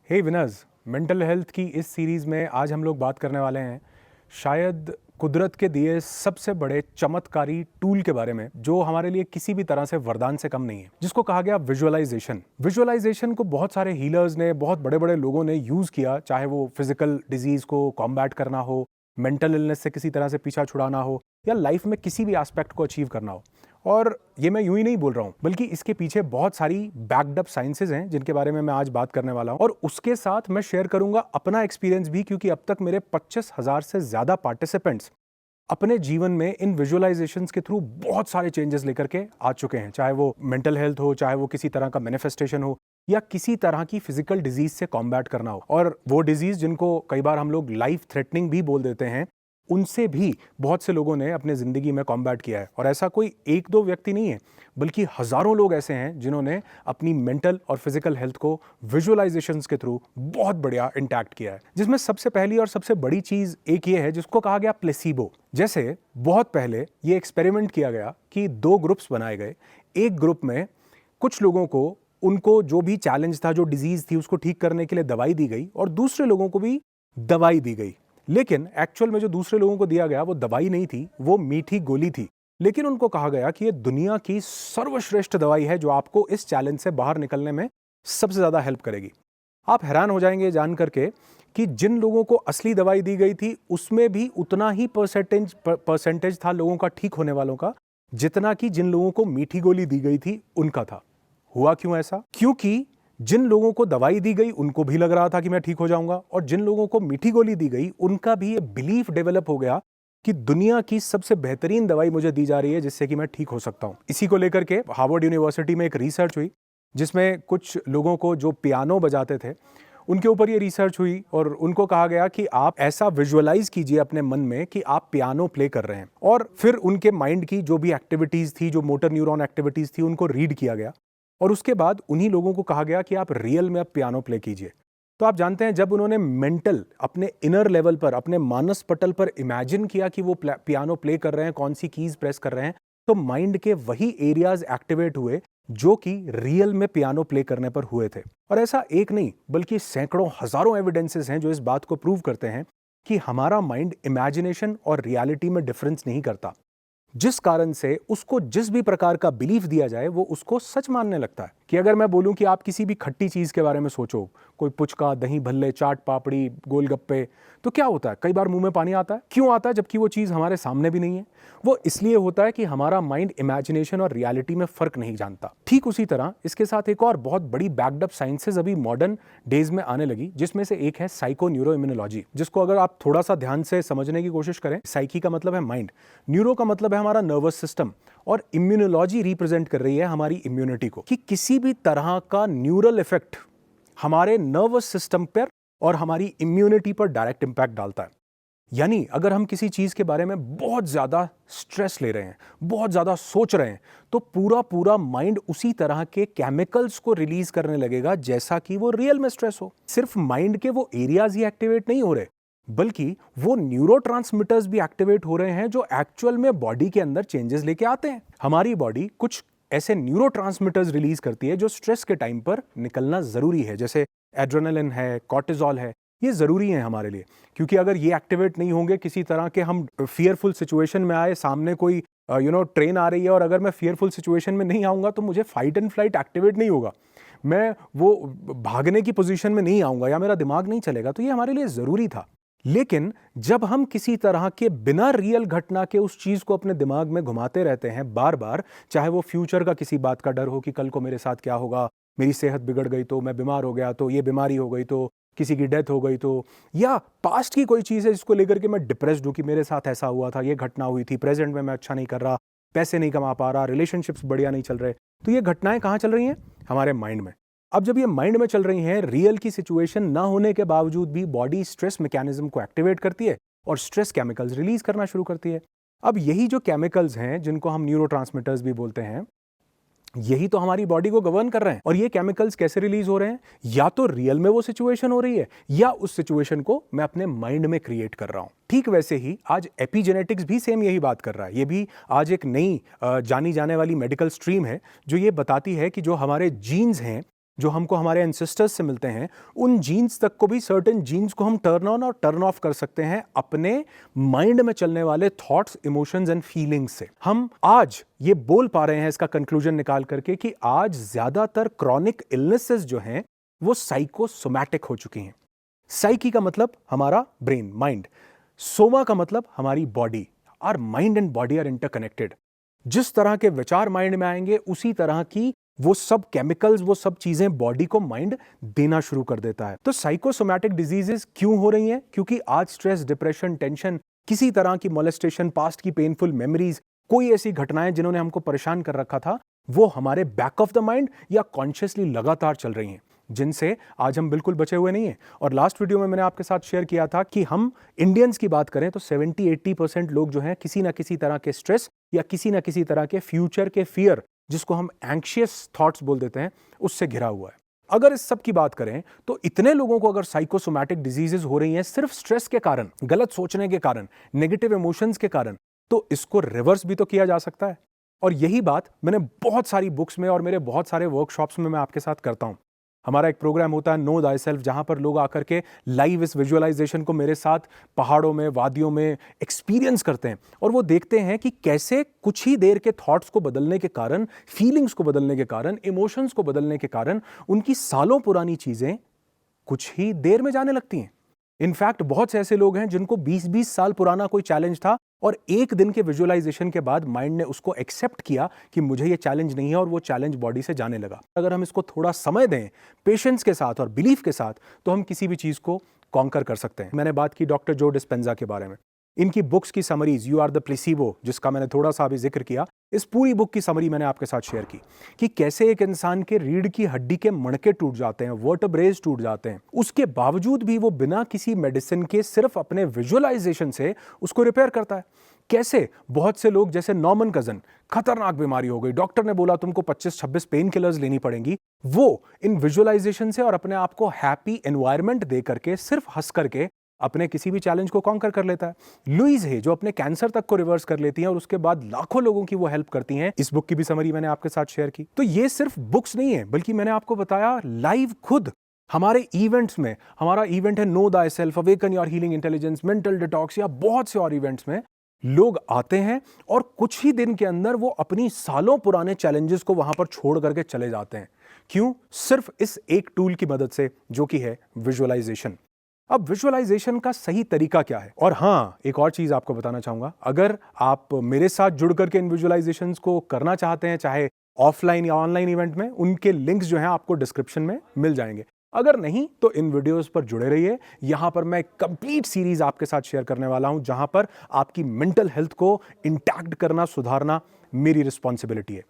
हे winners, mental health की इस series में आज हम लोग बात करने वाले हैं शायद कुदरत के दिए सबसे बड़े चमत्कारी टूल के बारे में, जो हमारे लिए किसी भी तरह से वरदान से कम नहीं है, जिसको कहा गया विजुअलाइजेशन। विजुअलाइजेशन को बहुत सारे हीलर्स ने, बहुत बड़े बड़े लोगों ने यूज़ किया, चाहे वो फिजिकल डिजीज़ को कॉम्बैट करना हो, मेंटल इलनेस से किसी तरह से पीछा छुड़ाना हो, या लाइफ में किसी भी एस्पेक्ट को अचीव करना हो। और ये मैं यूं ही नहीं बोल रहा हूं, बल्कि इसके पीछे बहुत सारी बैक्ड अप साइंसेज हैं जिनके बारे में मैं आज बात करने वाला हूं। और उसके साथ मैं शेयर करूंगा अपना एक्सपीरियंस भी, क्योंकि अब तक मेरे 25,000 से ज्यादा पार्टिसिपेंट्स अपने जीवन में इन विजुअलाइजेशंस के थ्रू बहुत सारे चेंजेस लेकर के आ चुके हैं। चाहे वो मेंटल हेल्थ हो, चाहे वो किसी तरह का मैनिफेस्टेशन हो, या किसी तरह की फिजिकल डिजीज से कॉम्बैट करना हो। और वो डिजीज जिनको कई बार हम लोग लाइफ थ्रेटनिंग भी बोल देते हैं, उनसे भी बहुत से लोगों ने अपने ज़िंदगी में कॉम्बैट किया है। और ऐसा कोई एक दो व्यक्ति नहीं है, बल्कि हज़ारों लोग ऐसे हैं जिन्होंने अपनी मेंटल और फिजिकल हेल्थ को विजुअलाइजेशंस के थ्रू बहुत बढ़िया इंटैक्ट किया है। जिसमें सबसे पहली और सबसे बड़ी चीज़ एक ये है जिसको कहा गया प्लेसिबो। जैसे बहुत पहले ये एक्सपेरिमेंट किया गया कि दो ग्रुप्स बनाए गए। एक ग्रुप में कुछ लोगों को, उनको जो भी चैलेंज था, जो डिजीज़ थी, उसको ठीक करने के लिए दवाई दी गई, और दूसरे लोगों को भी दवाई दी गई। लेकिन एक्चुअल में जो दूसरे लोगों को दिया गया वो दवाई नहीं थी, वो मीठी गोली थी। लेकिन उनको कहा गया कि ये दुनिया की सर्वश्रेष्ठ दवाई है जो आपको इस चैलेंज से बाहर निकलने में सबसे ज्यादा हेल्प करेगी। आप हैरान हो जाएंगे जान करके कि जिन लोगों को असली दवाई दी गई थी उसमें भी उतना ही परसेंटेज था लोगों का ठीक होने वालों का, जितना कि जिन लोगों को मीठी गोली दी गई थी उनका था। हुआ क्यों ऐसा? क्योंकि जिन लोगों को दवाई दी गई उनको भी लग रहा था कि मैं ठीक हो जाऊंगा, और जिन लोगों को मीठी गोली दी गई उनका भी ये बिलीफ डेवलप हो गया कि दुनिया की सबसे बेहतरीन दवाई मुझे दी जा रही है जिससे कि मैं ठीक हो सकता हूं। इसी को लेकर के हार्वर्ड यूनिवर्सिटी में एक रिसर्च हुई, जिसमें कुछ लोगों को जो पियानो बजाते थे उनके ऊपर ये रिसर्च हुई, और उनको कहा गया कि आप ऐसा विजुअलाइज कीजिए अपने मन में कि आप पियानो प्ले कर रहे हैं। और फिर उनके माइंड की जो भी एक्टिविटीज थी, जो मोटर न्यूरॉन एक्टिविटीज थी, उनको रीड किया गया, और उसके बाद उन्हीं लोगों को कहा गया कि आप रियल में अब पियानो प्ले कीजिए। तो आप जानते हैं, जब उन्होंने मेंटल, अपने इनर लेवल पर, अपने मानस पटल पर इमेजिन किया कि वो पियानो प्ले कर रहे हैं, कौन सी कीज प्रेस कर रहे हैं, तो माइंड के वही एरियाज एक्टिवेट हुए जो कि रियल में पियानो प्ले करने पर हुए थे। और ऐसा एक नहीं बल्कि सैकड़ों हजारों एविडेंसेस हैं जो इस बात को प्रूव करते हैं कि हमारा माइंड इमेजिनेशन और रियलिटी में डिफरेंस नहीं करता। जिस कारण से उसको जिस भी प्रकार का बिलीफ दिया जाए वो उसको सच मानने लगता है। कि अगर मैं बोलूं कि आप किसी भी खट्टी चीज के बारे में सोचो, कोई पुचका, दही भल्ले, चाट पापड़ी, गोलगप्पे, तो क्या होता है? कई बार मुंह में पानी आता है। क्यों आता है? जबकि वो चीज हमारे सामने भी नहीं है। वो इसलिए होता है कि हमारा माइंड इमेजिनेशन और रियलिटी में फर्क नहीं जानता। ठीक उसी तरह इसके साथ एक और बहुत बड़ी बैक्ड अप साइंसेज अभी मॉडर्न डेज में आने लगी, जिसमें से एक है साइको न्यूरो इम्यूनोलॉजी, जिसको अगर आप थोड़ा सा ध्यान से समझने की कोशिश करें, साइकी का मतलब है माइंड, न्यूरो का मतलब है हमारा नर्वस सिस्टम, और इम्यूनोलॉजी रिप्रेजेंट कर रही है हमारी इम्यूनिटी को, कि किसी भी तरह का न्यूरल इफेक्ट हमारे नर्वस सिस्टम पर और हमारी इम्यूनिटी पर डायरेक्ट इंपैक्ट डालता है। यानी अगर हम किसी चीज के बारे में बहुत ज्यादा स्ट्रेस ले रहे हैं, बहुत ज्यादा सोच रहे हैं, तो पूरा पूरा माइंड उसी तरह के केमिकल्स को रिलीज करने लगेगा जैसा कि वो रियल में स्ट्रेस हो। सिर्फ माइंड के वो एरियाज ही एक्टिवेट नहीं हो रहे, बल्कि वो न्यूरोट्रांसमीटर्स भी एक्टिवेट हो रहे हैं जो एक्चुअल में बॉडी के अंदर चेंजेस लेके आते हैं। हमारी बॉडी कुछ ऐसे न्यूरोट्रांसमीटर्स रिलीज करती है जो स्ट्रेस के टाइम पर निकलना जरूरी है, जैसे एड्रेनलिन है, कॉर्टिजोल है। ये जरूरी है हमारे लिए, क्योंकि अगर ये एक्टिवेट नहीं होंगे, किसी तरह के हम फियरफुल सिचुएशन में आए, सामने कोई ट्रेन आ रही है, और अगर मैं फियरफुल सिचुएशन में नहीं आऊंगा तो मुझे फाइट एंड फ्लाइट एक्टिवेट नहीं होगा, मैं वो भागने की पोजीशन में नहीं आऊंगा, या मेरा दिमाग नहीं चलेगा। तो ये हमारे लिए जरूरी था। लेकिन जब हम किसी तरह के बिना रियल घटना के उस चीज को अपने दिमाग में घुमाते रहते हैं बार बार, चाहे वो फ्यूचर का किसी बात का डर हो कि कल को मेरे साथ क्या होगा, मेरी सेहत बिगड़ गई तो, मैं बीमार हो गया तो, ये बीमारी हो गई तो, किसी की डेथ हो गई तो, या पास्ट की कोई चीज है जिसको लेकर के मैं डिप्रेस्ड हूं कि मेरे साथ ऐसा हुआ था, ये घटना हुई थी, प्रेजेंट में मैं अच्छा नहीं कर रहा, पैसे नहीं कमा पा रहा, रिलेशनशिप्स बढ़िया नहीं चल रहे, तो ये घटनाएं कहां चल रही हैं? हमारे माइंड में। अब जब ये माइंड में चल रही हैं, रियल की सिचुएशन ना होने के बावजूद भी बॉडी स्ट्रेस मैकेनिज्म को एक्टिवेट करती है और स्ट्रेस केमिकल्स रिलीज करना शुरू करती है। अब यही जो केमिकल्स हैं, जिनको हम न्यूरोट्रांसमीटर्स भी बोलते हैं, यही तो हमारी बॉडी को गवर्न कर रहे हैं। और ये केमिकल्स कैसे रिलीज हो रहे हैं? या तो रियल में वो सिचुएशन हो रही है, या उस सिचुएशन को मैं अपने माइंड में क्रिएट कर रहा हूं। ठीक वैसे ही आज एपिजेनेटिक्स भी सेम यही बात कर रहा है। ये भी आज एक नई जानी जाने वाली मेडिकल स्ट्रीम है जो ये बताती है कि जो हमारे जीन्स हैं जो हमको हमारे एंसेस्टर्स से मिलते हैं, उन जीन्स तक को भी सर्टेन जीन्स को हम टर्न ऑन और टर्न ऑफ कर सकते हैं अपने माइंड में चलने वाले थॉट्स, इमोशंस एंड फीलिंग्स से। हम आज ये बोल पा रहे हैं इसका कंक्लूजन निकाल करके कि आज ज्यादातर क्रॉनिक इलनेसेस जो हैं वो साइकोसोमैटिक हो चुकी हैं। साइकी का मतलब हमारा ब्रेन, माइंड। सोमा का मतलब हमारी body. Our mind and body are interconnected. जिस तरह के विचार माइंड में आएंगे उसी तरह की वो सब केमिकल्स, वो सब चीजें बॉडी को माइंड देना शुरू कर देता है। तो साइकोसोमैटिक डिजीजेस क्यों हो रही हैं? क्योंकि आज स्ट्रेस, डिप्रेशन, टेंशन, किसी तरह की मोलेस्टेशन, पास्ट की पेनफुल मेमोरीज, कोई ऐसी घटनाएं जिन्होंने हमको परेशान कर रखा था, वो हमारे बैक ऑफ द माइंड या कॉन्शियसली लगातार चल रही हैं, जिनसे आज हम बिल्कुल बचे हुए नहीं हैं। और लास्ट वीडियो में मैंने आपके साथ शेयर किया था कि हम इंडियंस की बात करें तो 70-80% लोग जो हैं किसी ना किसी तरह के स्ट्रेस या किसी ना किसी तरह के फ्यूचर के फियर, जिसको हम एंग्शियस थॉट्स बोल देते हैं, उससे घिरा हुआ है। अगर इस सब की बात करें तो इतने लोगों को अगर साइकोसोमैटिक डिजीजेस हो रही हैं सिर्फ स्ट्रेस के कारण, गलत सोचने के कारण, नेगेटिव इमोशंस के कारण, तो इसको रिवर्स भी तो किया जा सकता है। और यही बात मैंने बहुत सारी बुक्स में और मेरे बहुत सारे वर्कशॉप्स में मैं आपके साथ करता हूं। हमारा एक प्रोग्राम होता है नो दाई सेल्फ, जहां पर लोग आकर के लाइव इस विजुअलाइजेशन को मेरे साथ पहाड़ों में, वादियों में एक्सपीरियंस करते हैं और वो देखते हैं कि कैसे कुछ ही देर के थॉट्स को बदलने के कारण, फीलिंग्स को बदलने के कारण, इमोशंस को बदलने के कारण उनकी सालों पुरानी चीजें कुछ ही देर में जाने लगती हैं। इनफैक्ट बहुत से ऐसे लोग हैं जिनको 20-20 साल पुराना कोई चैलेंज था और एक दिन के विजुअलाइजेशन के बाद माइंड ने उसको एक्सेप्ट किया कि मुझे ये चैलेंज नहीं है और वो चैलेंज बॉडी से जाने लगा। अगर हम इसको थोड़ा समय दें पेशेंस के साथ और बिलीफ के साथ, तो हम किसी भी चीज को कॉन्कर कर सकते हैं। मैंने बात की डॉक्टर जो डिस्पेंजा के बारे में। इनकी बुक्स की summaries, you are the placebo, जिसका मैंने थोड़ा सा अभी जिक्र किया, इस पूरी बुक की समरी मैंने आपके साथ शेयर की कि कैसे एक इंसान के रीढ़ की हड्डी के मणके टूट जाते हैं, वर्टेब्रेज टूट जाते हैं, उसके बावजूद भी वो बिना किसी मेडिसिन के सिर्फ अपने विजुअलाइजेशन से उसको रिपेयर करता है। कैसे बहुत से लोग, जैसे नॉर्मन कजन, खतरनाक बीमारी हो गई, डॉक्टर ने बोला तुमको 25-26 पेन किलर्स लेनी पड़ेंगी, वो इन विजुअलाइजेशन से और अपने आप को हैप्पी एनवायरनमेंट दे करके, सिर्फ हंस करके अपने किसी भी चैलेंज को कॉन्कर कर लेता है। लुइस है जो अपने कैंसर तक को रिवर्स कर लेती हैं और उसके बाद लाखों लोगों की वो हेल्प करती हैं। इस बुक की भी समरी मैंने आपके साथ शेयर की। तो ये सिर्फ बुक्स नहीं है, बल्कि मैंने आपको बताया लाइव खुद हमारे इवेंट्स में। हमारा इवेंट है no thy self, awaken your healing intelligence, mental detox, या बहुत से और इवेंट्स में लोग आते हैं और कुछ ही दिन के अंदर वो अपनी सालों पुराने चैलेंजेस को वहां पर छोड़ करके चले जाते हैं। क्यों? सिर्फ इस एक टूल की मदद से, जो कि है विजुअलाइजेशन। अब विजुअलाइजेशन का सही तरीका क्या है? और हाँ, एक और चीज आपको बताना चाहूंगा, अगर आप मेरे साथ जुड़ करके इन विजुअलाइजेशंस को करना चाहते हैं, चाहे ऑफलाइन या ऑनलाइन इवेंट में, उनके लिंक्स जो हैं आपको डिस्क्रिप्शन में मिल जाएंगे। अगर नहीं तो इन वीडियोस पर जुड़े रहिए। यहां पर मैं कंप्लीट सीरीज आपके साथ शेयर करने वाला हूं, जहां पर आपकी मेंटल हेल्थ को इंटैक्ट करना, सुधारना मेरी रिस्पॉन्सिबिलिटी है।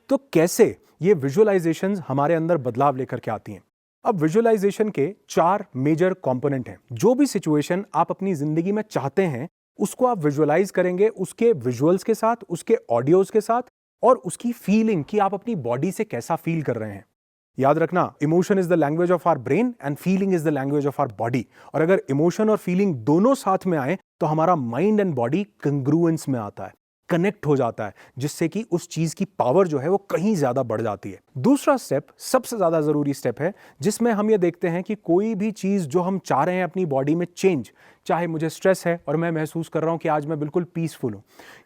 तो कैसे ये विजुअलाइजेशंस हमारे अंदर बदलाव लेकर के आती हैं? अब विजुअलाइजेशन के 4 मेजर कंपोनेंट हैं। जो भी सिचुएशन आप अपनी जिंदगी में चाहते हैं, उसको आप विजुअलाइज करेंगे, उसके विजुअल्स के साथ, उसके ऑडियोज के साथ, और उसकी फीलिंग कि आप अपनी बॉडी से कैसा फील कर रहे हैं। याद रखना, emotion is the language of our brain and feeling is the language of our body. और अगर इमोशन और फीलिंग दोनों साथ में आए तो हमारा माइंड एंड बॉडी कंग्रुएंस में आता है, कनेक्ट हो जाता है, जिससे कि उस चीज की पावर जो है वो कहीं ज्यादा बढ़ जाती है। दूसरा स्टेप सबसे ज्यादा जरूरी स्टेप है, जिसमें हम ये देखते हैं कि कोई भी चीज जो हम चाह रहे हैं अपनी बॉडी में चेंज, चाहे मुझे स्ट्रेस है और मैं महसूस कर रहा हूं कि आज मैं बिल्कुल पीसफुल हूं,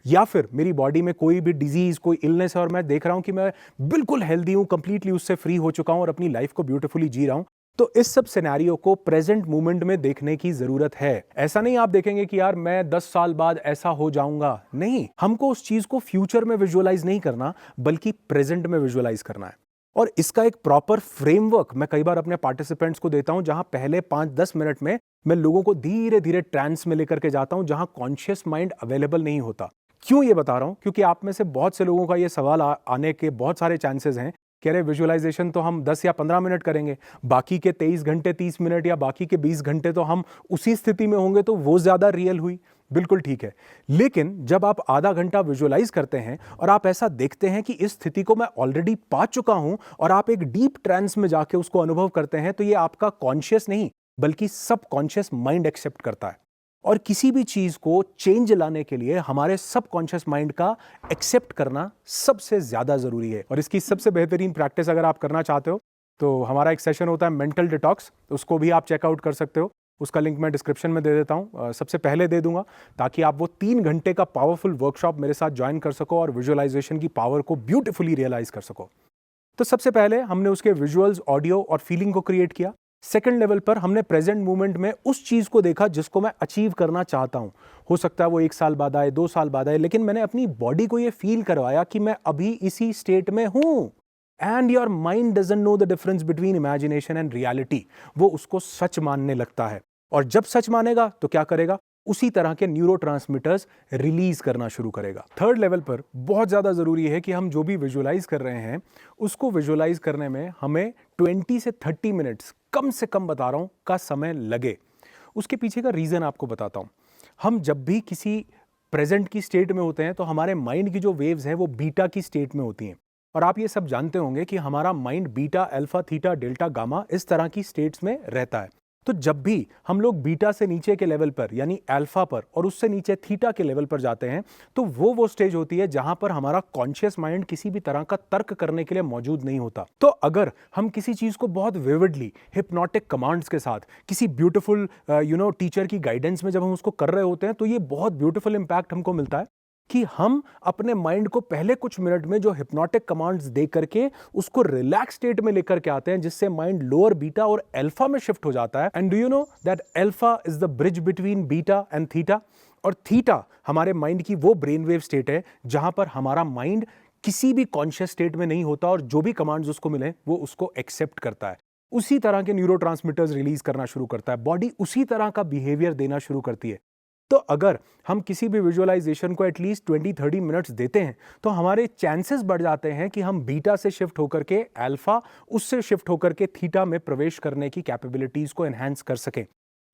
या फिर मेरी बॉडी में कोई भी डिजीज, कोई इलनेस है और मैं देख रहा हूं कि मैं बिल्कुल हेल्दी हूं, कंप्लीटली उससे फ्री हो चुका हूं और अपनी लाइफ को ब्यूटीफुली जी रहा हूं, तो इस सब सिनेरियो को प्रेजेंट मोमेंट में देखने की जरूरत है। ऐसा नहीं आप देखेंगे कि यार मैं 10 साल बाद ऐसा हो जाऊंगा, नहीं, हमको उस चीज को फ्यूचर में विजुअलाइज नहीं करना, बल्कि प्रेजेंट में विजुअलाइज करना है। और इसका एक प्रॉपर फ्रेमवर्क मैं कई बार अपने पार्टिसिपेंट्स को देता हूं, जहां पहले 5-10 मिनट में मैं लोगों को धीरे धीरे ट्रांस में लेकर के जाता हूं, जहां कॉन्शियस माइंड अवेलेबल नहीं होता। क्यों ये बता रहा हूं? क्योंकि आप में से बहुत से लोगों का ये सवाल आने के बहुत सारे चांसेस हैं, कह रहे विजुअलाइजेशन तो हम 10 या 15 मिनट करेंगे, बाकी के 23 घंटे 30 मिनट या बाकी के 20 घंटे तो हम उसी स्थिति में होंगे, तो वो ज्यादा रियल हुई। बिल्कुल ठीक है, लेकिन जब आप आधा घंटा विजुअलाइज करते हैं और आप ऐसा देखते हैं कि इस स्थिति को मैं ऑलरेडी पा चुका हूं, और आप एक डीप ट्रांस में जाके उसको अनुभव करते हैं, तो ये आपका कॉन्शियस नहीं बल्कि सबकॉन्शियस माइंड एक्सेप्ट करता है। और किसी भी चीज को चेंज लाने के लिए हमारे सबकॉन्शियस माइंड का एक्सेप्ट करना सबसे ज्यादा जरूरी है। और इसकी सबसे बेहतरीन प्रैक्टिस अगर आप करना चाहते हो, तो हमारा एक सेशन होता है मेंटल डिटॉक्स, उसको भी आप चेकआउट कर सकते हो। उसका लिंक मैं डिस्क्रिप्शन में दे देता हूँ, सबसे पहले दे दूंगा, ताकि आप वो 3 घंटे का पावरफुल वर्कशॉप मेरे साथ ज्वाइन कर सको और विजुअलाइजेशन की पावर को ब्यूटीफुली रियलाइज कर सको। तो सबसे पहले हमने उसके विजुअल्स, ऑडियो और फीलिंग को क्रिएट किया। सेकंड लेवल पर हमने प्रेजेंट मोमेंट में उस चीज को देखा जिसको मैं अचीव करना चाहता हूं। हो सकता है वो 1 साल बाद आए, 2 साल बाद आए, लेकिन मैंने अपनी बॉडी को ये फील करवाया कि मैं अभी इसी स्टेट में हूं। And your mind doesn't know the difference between imagination and reality. वो उसको सच मानने लगता है, और जब सच मानेगा तो क्या करेगा, उसी तरह के न्यूरोट्रांसमीटर्स रिलीज करना शुरू करेगा। थर्ड लेवल पर बहुत ज्यादा जरूरी है कि हम जो भी विजुअलाइज कर रहे हैं उसको विजुअलाइज करने में हमें 20 से 30 मिनट्स कम से कम, बता रहा हूं, का समय लगे। उसके पीछे का रीजन आपको बताता हूं। हम जब भी किसी प्रेजेंट की स्टेट में होते हैं तो हमारे माइंड की जो वेव्स हैं वो बीटा की स्टेट में होती हैं, और आप ये सब जानते होंगे कि हमारा mind beta, alpha, theta, delta, gamma इस तरह की स्टेट्स में रहता है। तो जब भी हम लोग बीटा से नीचे के लेवल पर यानी अल्फा पर और उससे नीचे थीटा के लेवल पर जाते हैं तो वो स्टेज होती है जहां पर हमारा कॉन्शियस माइंड किसी भी तरह का तर्क करने के लिए मौजूद नहीं होता। तो अगर हम किसी चीज को बहुत विविडली हिप्नोटिक कमांड्स के साथ, किसी ब्यूटीफुल टीचर की गाइडेंस में जब हम उसको कर रहे होते हैं, तो ये बहुत ब्यूटीफुल इंपैक्ट हमको मिलता है कि हम अपने माइंड को पहले कुछ मिनट में जो हिप्नोटिक कमांड्स दे करके उसको रिलैक्स स्टेट में लेकर के आते हैं, जिससे माइंड लोअर बीटा और अल्फा में शिफ्ट हो जाता है। And do you know that alpha is the bridge between beta and theta, और थीटा हमारे माइंड की वो ब्रेन वेव स्टेट है जहां पर हमारा माइंड किसी भी कॉन्शियस स्टेट में नहीं होता और जो भी कमांड्स उसको मिले वो उसको एक्सेप्ट करता है। उसी तरह के न्यूरोट्रांसमीटर्स रिलीज करना शुरू करता है, बॉडी उसी तरह का बिहेवियर देना शुरू करती है। तो अगर हम किसी भी विजुअलाइजेशन को एटलीस्ट 20-30 मिनट्स देते हैं तो हमारे चांसेस बढ़ जाते हैं कि हम बीटा से शिफ्ट होकर के अल्फा, उससे शिफ्ट होकर के थीटा में प्रवेश करने की कैपेबिलिटीज को एनहांस कर सकें।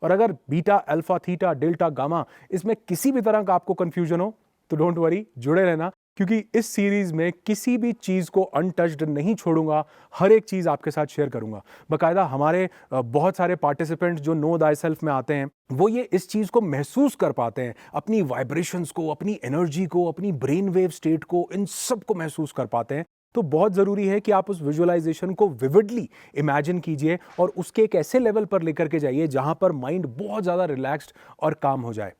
और अगर beta, alpha, theta, delta, gamma इसमें किसी भी तरह का आपको कंफ्यूजन हो तो डोंट वरी, जुड़े रहना, क्योंकि इस सीरीज में किसी भी चीज को अनटच्ड नहीं छोड़ूंगा। हर एक चीज आपके साथ शेयर करूंगा। बकायदा हमारे बहुत सारे पार्टिसिपेंट्स जो नो दाई सेल्फ में आते हैं वो ये इस चीज को महसूस कर पाते हैं, अपनी वाइब्रेशंस को, अपनी एनर्जी को, अपनी ब्रेन वेव स्टेट को, इन सब को महसूस कर पाते हैं। तो बहुत जरूरी है कि आप उस विजुअलाइजेशन को विविडली इमेजिन कीजिए और उसके एक ऐसे लेवल पर लेकर के जाइए जहां पर माइंड बहुत ज्यादा रिलैक्स्ड और काम हो जाए।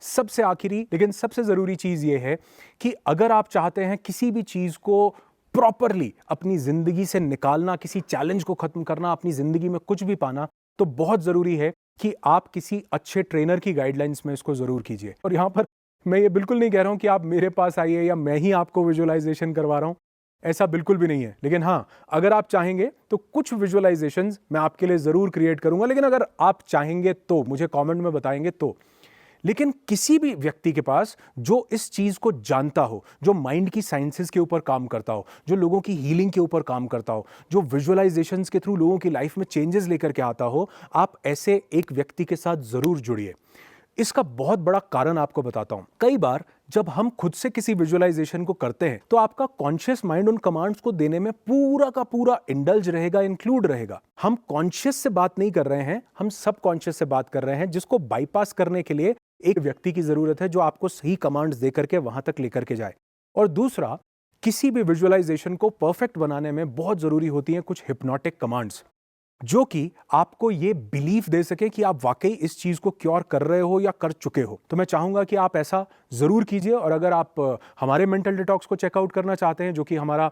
सबसे आखिरी लेकिन सबसे जरूरी चीज यह है कि अगर आप चाहते हैं किसी भी चीज को प्रॉपरली अपनी जिंदगी से निकालना, किसी चैलेंज को खत्म करना, अपनी जिंदगी में कुछ भी पाना, तो बहुत जरूरी है कि आप किसी अच्छे ट्रेनर की गाइडलाइंस में इसको जरूर कीजिए। और यहां पर मैं ये बिल्कुल नहीं कह रहा हूं कि आप मेरे पास आइए या मैं ही आपको विजुअलाइजेशन करवा रहा हूं, ऐसा बिल्कुल भी नहीं है। लेकिन हाँ, अगर आप चाहेंगे तो कुछ विजुअलाइजेशंस मैं आपके लिए जरूर क्रिएट करूंगा, लेकिन अगर आप चाहेंगे तो मुझे कमेंट में बताएंगे तो। लेकिन किसी भी व्यक्ति के पास जो इस चीज को जानता हो, जो माइंड की साइंसेस के ऊपर काम करता हो, जो लोगों की हीलिंग के ऊपर काम करता हो, जो विजुअलाइजेशंस के थ्रू लोगों की लाइफ में चेंजेस लेकर के आता हो, आप ऐसे एक व्यक्ति के साथ जरूर जुड़िए। इसका बहुत बड़ा कारण आपको बताता हूं। कई बार जब हम खुद से किसी विजुअलाइजेशन को करते हैं तो आपका कॉन्शियस माइंड उन कमांड्स को देने में पूरा का पूरा इंडल्ज रहेगा, इंक्लूड रहेगा। हम कॉन्शियस से बात नहीं कर रहे हैं, हम सब कॉन्शियस से बात कर रहे हैं, जिसको बाईपास करने के लिए एक व्यक्ति की जरूरत है जो आपको सही कमांड्स देकर के वहां तक लेकर के जाए। और दूसरा, किसी भी विजुअलाइजेशन को परफेक्ट बनाने में बहुत जरूरी होती हैं कुछ हिप्नोटिक कमांड्स, जो कि आपको ये बिलीफ दे सके कि आप वाकई इस चीज को क्योर कर रहे हो या कर चुके हो। तो मैं चाहूंगा कि आप ऐसा जरूर कीजिए। और अगर आप हमारे मेंटल डिटॉक्स को चेकआउट करना चाहते हैं, जो कि हमारा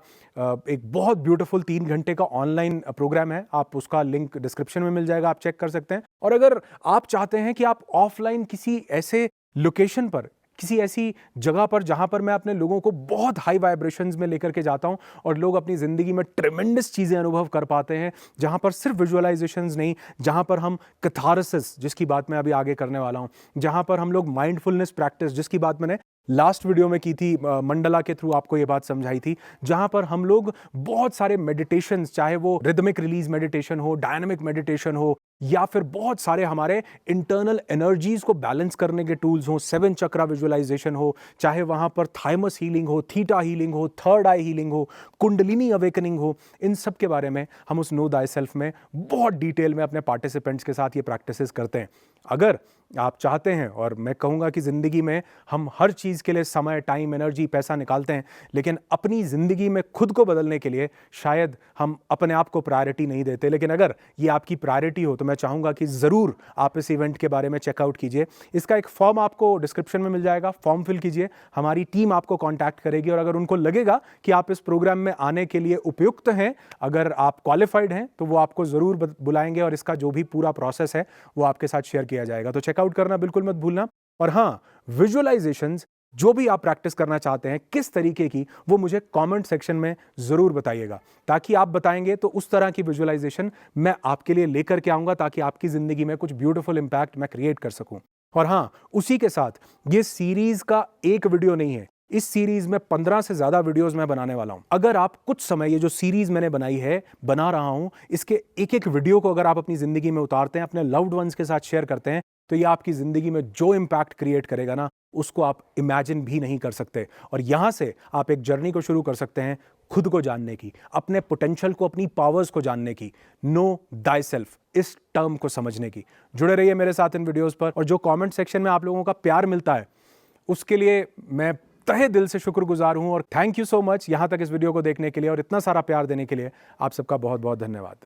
एक बहुत ब्यूटीफुल 3 घंटे का ऑनलाइन प्रोग्राम है, आप उसका लिंक डिस्क्रिप्शन में मिल जाएगा, आप चेक कर सकते हैं। और अगर आप चाहते हैं कि आप ऑफलाइन किसी ऐसे लोकेशन पर, किसी ऐसी जगह पर जहां पर मैं अपने लोगों को बहुत हाई वाइब्रेशंस में लेकर के जाता हूं और लोग अपनी जिंदगी में ट्रेमेंडस चीजें अनुभव कर पाते हैं, जहां पर सिर्फ विजुअलाइजेशंस नहीं, जहां पर हम कैथारसिस, जिसकी बात मैं अभी आगे करने वाला हूं, जहां पर हम लोग माइंडफुलनेस प्रैक्टिस, जिसकी बात मैंने लास्ट वीडियो में की थी, मंडला के थ्रू आपको ये बात समझाई थी, जहां पर हम लोग बहुत सारे मेडिटेशंस, चाहे वो रिदमिक रिलीज मेडिटेशन हो, डायनामिक मेडिटेशन हो, या फिर बहुत सारे हमारे इंटरनल एनर्जीज को बैलेंस करने के टूल्स हो, 7 चक्रा विजुअलाइजेशन हो, चाहे वहां पर थाइमस हीलिंग हो, थीटा हीलिंग हो, थर्ड आई हीलिंग हो, कुंडलिनी अवेकनिंग हो, इन सब के बारे में हम उस नो दाई सेल्फ में बहुत डिटेल में अपने पार्टिसिपेंट्स के साथ ये प्रैक्टिसेस करते हैं। अगर आप चाहते हैं, और मैं कहूँगा कि ज़िंदगी में हम हर चीज़ के लिए समय, टाइम, एनर्जी, पैसा निकालते हैं, लेकिन अपनी ज़िंदगी में खुद को बदलने के लिए शायद हम अपने आप को प्रायोरिटी नहीं देते। लेकिन अगर ये आपकी प्रायोरिटी हो तो मैं चाहूँगा कि ज़रूर आप इस इवेंट के बारे में चेकआउट कीजिए। इसका एक फॉर्म आपको डिस्क्रिप्शन में मिल जाएगा, फॉर्म फिल कीजिए, हमारी टीम आपको कॉन्टैक्ट करेगी, और अगर उनको लगेगा कि आप इस प्रोग्राम में आने के लिए उपयुक्त हैं, अगर आप क्वालिफाइड हैं, तो वो आपको ज़रूर बुलाएंगे और इसका जो भी पूरा प्रोसेस है वो आपके साथ शेयर किया जाएगा। तो चेकआउट करना बिल्कुल मत भूलना। और हाँ, विजुअलाइजेशंस जो भी आप प्रैक्टिस करना चाहते हैं, किस तरीके की, वो मुझे कमेंट सेक्शन में जरूर बताइएगा, ताकि आप बताएंगे तो उस तरह की विजुअलाइजेशन मैं आपके लिए लेकर के आऊंगा, ताकि आपकी जिंदगी में कुछ ब्यूटीफुल इंपैक्ट मैं क्रिएट कर सकूं। और हाँ, उसी के साथ ये सीरीज का एक वीडियो नहीं है, इस सीरीज में 15 से ज्यादा वीडियोस मैं बनाने वाला हूं। अगर आप कुछ समय, ये जो सीरीज मैंने बनाई है, बना रहा हूं, इसके एक एक वीडियो को अगर आप अपनी जिंदगी में उतारते हैं, अपने लव्ड वंस के साथ शेयर करते हैं, तो ये आपकी जिंदगी में जो इंपैक्ट क्रिएट करेगा ना, उसको आप इमेजिन भी नहीं कर सकते। और यहां से आप एक जर्नी को शुरू कर सकते हैं खुद को जानने की, अपने पोटेंशियल को, अपनी पावर्स को जानने की, नो दाई सेल्फ इस टर्म को समझने की। जुड़े रहिए मेरे साथ इन वीडियोस पर, और जो कमेंट सेक्शन में आप लोगों का प्यार मिलता है उसके लिए मैं तहे दिल से शुक्रगुजार हूं। और थैंक यू सो मच यहां तक इस वीडियो को देखने के लिए और इतना सारा प्यार देने के लिए। आप सबका बहुत बहुत धन्यवाद।